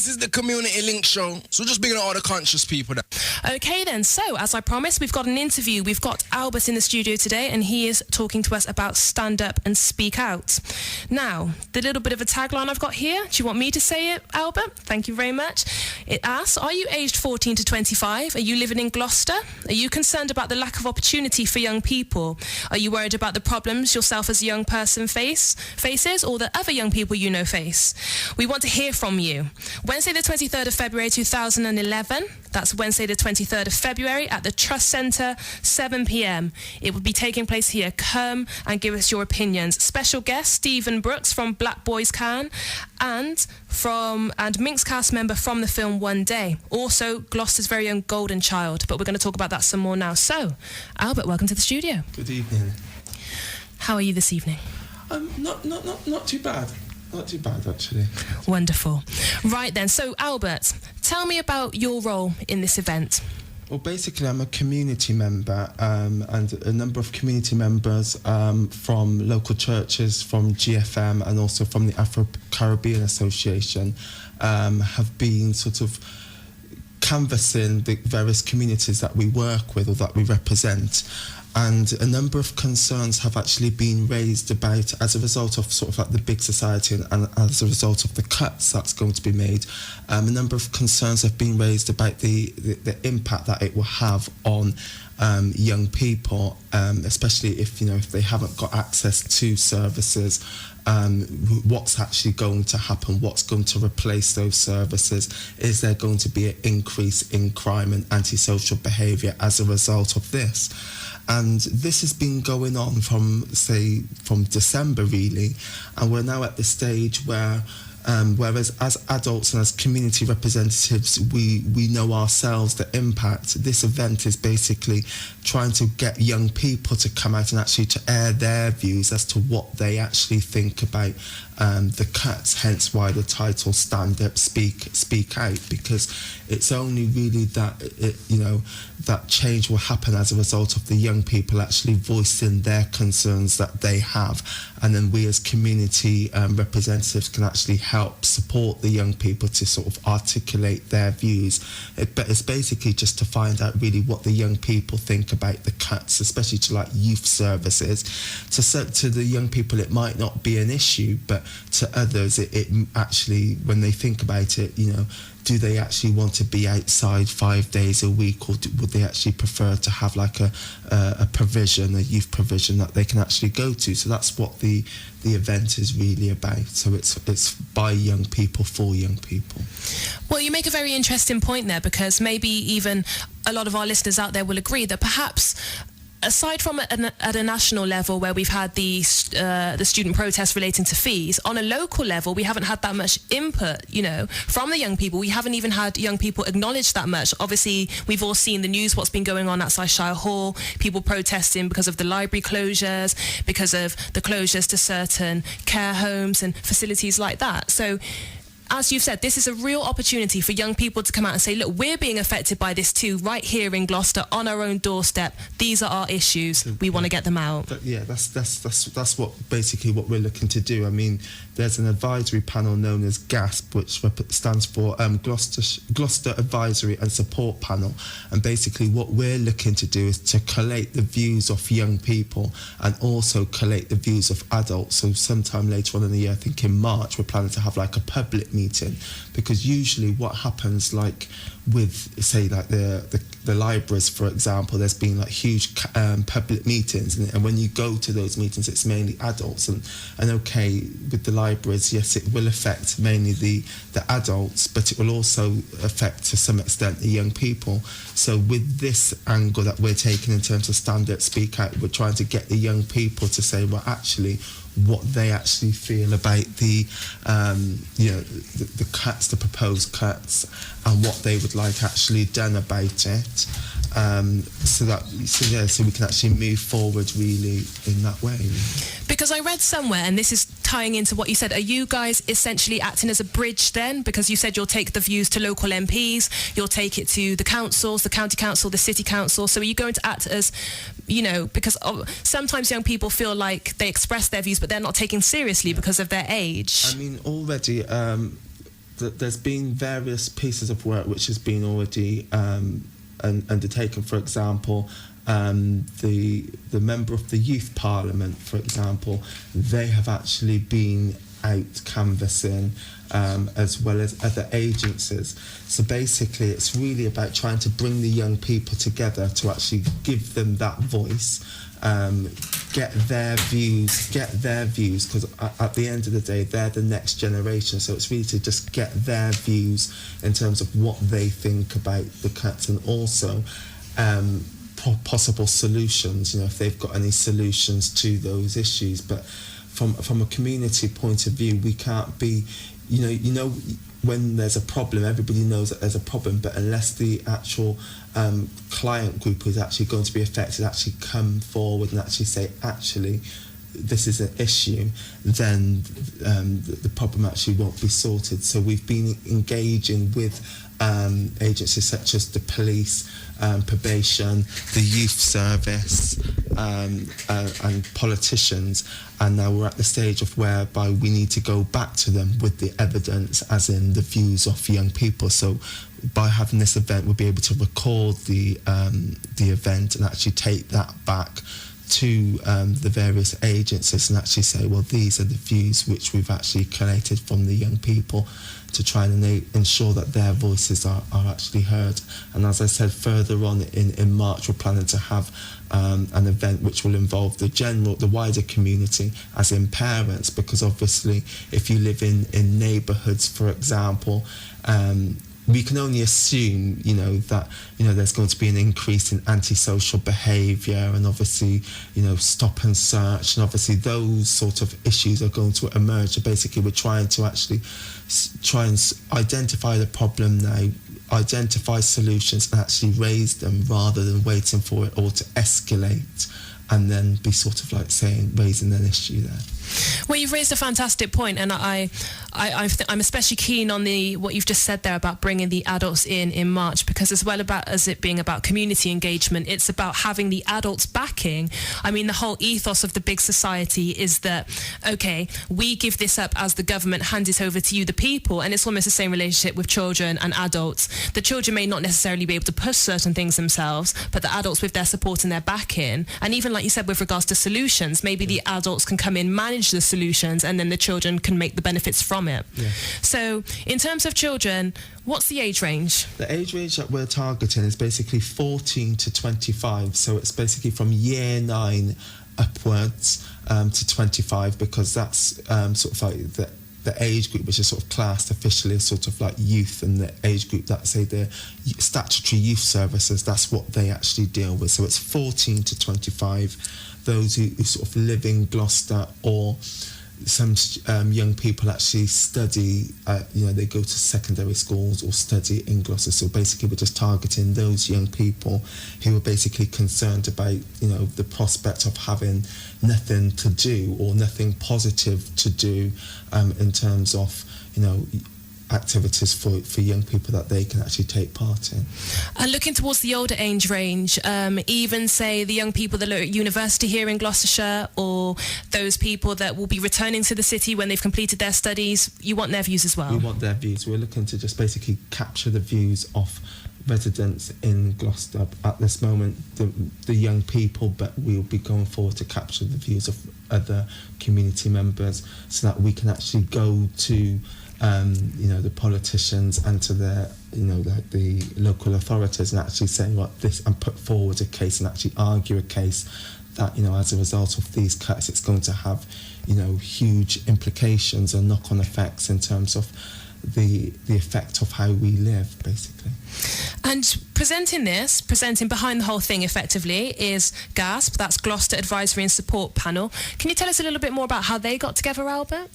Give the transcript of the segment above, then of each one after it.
This is the Community Link Show, so just bringing all the conscious people there. Okay then, so as I promised, we've got an interview. We've got Albert in the studio today, and he is talking to us about stand up and speak out. Now, the little bit of a tagline I've got here, do you want me to say it, Albert? Thank you very much. It asks, are you aged 14 to 25? Are you living in Gloucester? Are you concerned about the lack of opportunity for young people? Are you worried about the problems yourself as a young person faces, or that other young people you know face? We want to hear from you. Wednesday the 23rd of February 2011, that's Wednesday the 23rd of February at the Trust Centre, 7 p.m. It will be taking place here. Come and give us your opinions. Special guest Stephen Brooks from Black Boys Can and Minx cast member from the film One Day. Also Gloucester's very own Golden Child, but we're going to talk about that some more now. So, Albert, welcome to the studio. Good evening. How are you this evening? Not too bad. Not too bad, actually. Wonderful. Right then, so Albert, tell me about your role in this event. Well, basically, I'm a community member, and a number of community members from local churches, from GFM, and also from the Afro-Caribbean Association have been sort of canvassing the various communities that we work with or that we represent. And a number of concerns have actually been raised about, as a result of sort of like the big society and as a result of the cuts that's going to be made, a number of concerns have been raised about the impact that it will have on young people, especially if they haven't got access to services. What's actually going to happen? What's going to replace those services? Is there going to be an increase in crime and antisocial behaviour as a result of this? And this has been going on from December, really, and we're now at the stage where whereas as adults and as community representatives, we know ourselves the impact. This event is basically trying to get young people to come out and actually to air their views as to what they actually think about the cuts, hence why the title Stand Up, Speak Out, because it's only really that that change will happen as a result of the young people actually voicing their concerns that they have, and then we as community representatives can actually help support the young people to sort of articulate their views. But it's basically just to find out really what the young people think about the cuts, especially to like youth services. To the young people it might not be an issue, but to others it actually, when they think about it, do they actually want to be outside 5 days a week, or would they actually prefer to have like a youth provision that they can actually go to? So that's what the event is really about. So it's by young people for young people. Well, you make a very interesting point there, because maybe even a lot of our listeners out there will agree that perhaps, aside from at a national level where we've had the student protests relating to fees, on a local level we haven't had that much input, from the young people. We haven't even had young people acknowledge that much. Obviously, we've all seen the news, what's been going on outside Shire Hall, people protesting because of the library closures, because of the closures to certain care homes and facilities like that. So, as you've said, this is a real opportunity for young people to come out and say, look, we're being affected by this too, right here in Gloucester, on our own doorstep. These are our issues. We want to get them out. That's what basically what we're looking to do. I mean, there's an advisory panel known as GASP, which stands for Gloucester Advisory and Support Panel. And basically what we're looking to do is to collate the views of young people and also collate the views of adults. So sometime later on in the year, I think in March, we're planning to have like a public meeting, because usually what happens, like with say like the libraries, for example, there's been like huge public meetings, and when you go to those meetings it's mainly adults, and okay, with the libraries, yes, it will affect mainly the adults, but it will also affect to some extent the young people. So with this angle that we're taking in terms of Stand Up, Speak Out, we're trying to get the young people to say, well, actually what they actually feel about the cuts, the proposed cuts, and what they would like actually done about it, so we can actually move forward really in that way. Because I read somewhere, and this is tying into what you said, are you guys essentially acting as a bridge then? Because you said you'll take the views to local MPs, you'll take it to the councils, the county council, the city council. So are you going to act as, because sometimes young people feel like they express their views but they're not taken seriously because of their age? I mean, already there's been various pieces of work which has been already undertaken. For example, the member of the Youth Parliament, for example, they have actually been out canvassing, as well as other agencies. So basically it's really about trying to bring the young people together to actually give them that voice, get their views, because at the end of the day they're the next generation. So it's really to just get their views in terms of what they think about the cuts, and also possible solutions, if they've got any solutions to those issues. But from a community point of view, we can't be, when there's a problem, everybody knows that there's a problem, but unless the actual client group is actually going to be affected actually come forward and actually say, actually, this is an issue, then the problem actually won't be sorted. So we've been engaging with agencies such as the police, probation, the youth service, and politicians, and now we're at the stage of whereby we need to go back to them with the evidence, as in the views of young people. So by having this event, we'll be able to record the event and actually take that back to the various agencies and actually say, well, these are the views which we've actually collated from the young people, to try and ensure that their voices are actually heard. And as I said, further on in March, we're planning to have an event which will involve the wider community, as in parents, because obviously if you live in neighbourhoods, for example, we can only assume, that, there's going to be an increase in antisocial behaviour, and obviously, stop and search, and obviously those sort of issues are going to emerge. So basically we're trying to actually try and identify the problem now, identify solutions, and actually raise them rather than waiting for it all to escalate and then be sort of like raising an issue there. Well, you've raised a fantastic point, and I'm especially keen on what you've just said there about bringing the adults in March, because as well as it being about community engagement, it's about having the adults backing. I mean, the whole ethos of the big society is that, okay, we give this up as the government hands it over to you, the people, and it's almost the same relationship with children and adults. The children may not necessarily be able to push certain things themselves, but the adults with their support and their backing, and even like you said with regards to solutions, maybe the adults can come in, manage the solutions, and then the children can make the benefits from it. Yeah. So in terms of children, what's the age range? The age range that we're targeting is basically 14 to 25. So it's basically from year 9 upwards to 25, because that's sort of like the age group which is sort of classed officially as sort of like youth, and the age group that say the statutory youth services, that's what they actually deal with. So it's 14 to 25. Those who sort of live in Gloucester, or some young people actually study, they go to secondary schools or study in Gloucester. So basically we're just targeting those young people who are basically concerned about, the prospect of having nothing to do or nothing positive to do in terms of, activities for young people that they can actually take part in. And looking towards the older age range, even say the young people that are at university here in Gloucestershire, or those people that will be returning to the city when they've completed their studies, you want their views as well? We want their views. We're looking to just basically capture the views of residents in Gloucester at this moment, the young people, but we'll be going forward to capture the views of other community members, so that we can actually go to the politicians and to the local authorities and actually say and put forward a case and actually argue a case that as a result of these cuts it's going to have huge implications and knock-on effects in terms of the effect of how we live, basically. And presenting behind the whole thing effectively is GASP, that's Gloucester Advisory and Support Panel. Can you tell us a little bit more about how they got together, Albert?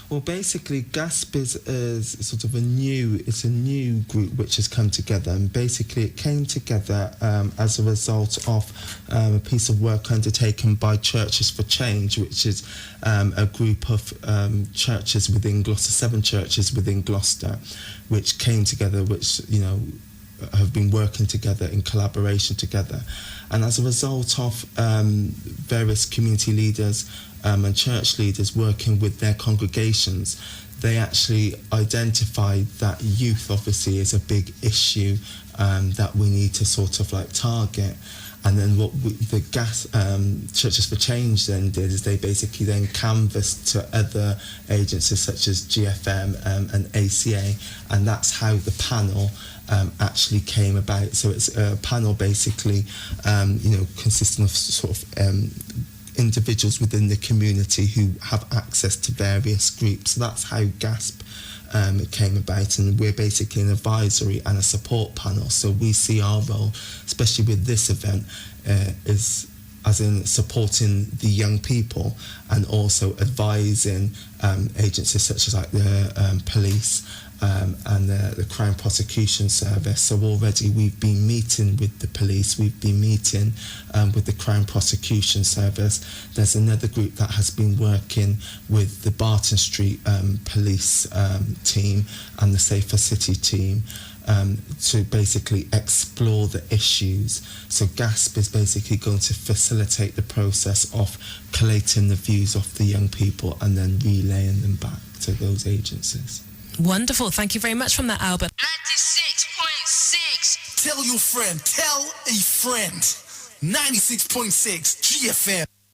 Well, basically, GASP is sort of a new group which has come together, and basically it came together as a result of a piece of work undertaken by Churches for Change, which is a group of churches within Gloucester, 7 churches within Gloucester, which came together, which have been working together in collaboration together, and as a result of various community leaders and church leaders working with their congregations, they actually identified that youth obviously is a big issue that we need to sort of like target. And then what the Churches for Change then did is they basically then canvassed to other agencies such as GFM and ACA, and that's how the panel actually came about. So it's a panel basically, consisting of sort of individuals within the community who have access to various groups. So that's how GASP it came about, and we're basically an advisory and a support panel. So we see our role, especially with this event, is as in supporting the young people and also advising agencies such as like the police and the Crown Prosecution Service. So already we've been meeting with the police, we've been meeting with the Crown Prosecution Service. There's another group that has been working with the Barton Street police team and the Safer City team to basically explore the issues. So GASP is basically going to facilitate the process of collating the views of the young people and then relaying them back to those agencies. Wonderful. Thank you very much from that, Albert. 96.6. Tell your friend. Tell a friend. 96.6 GFM.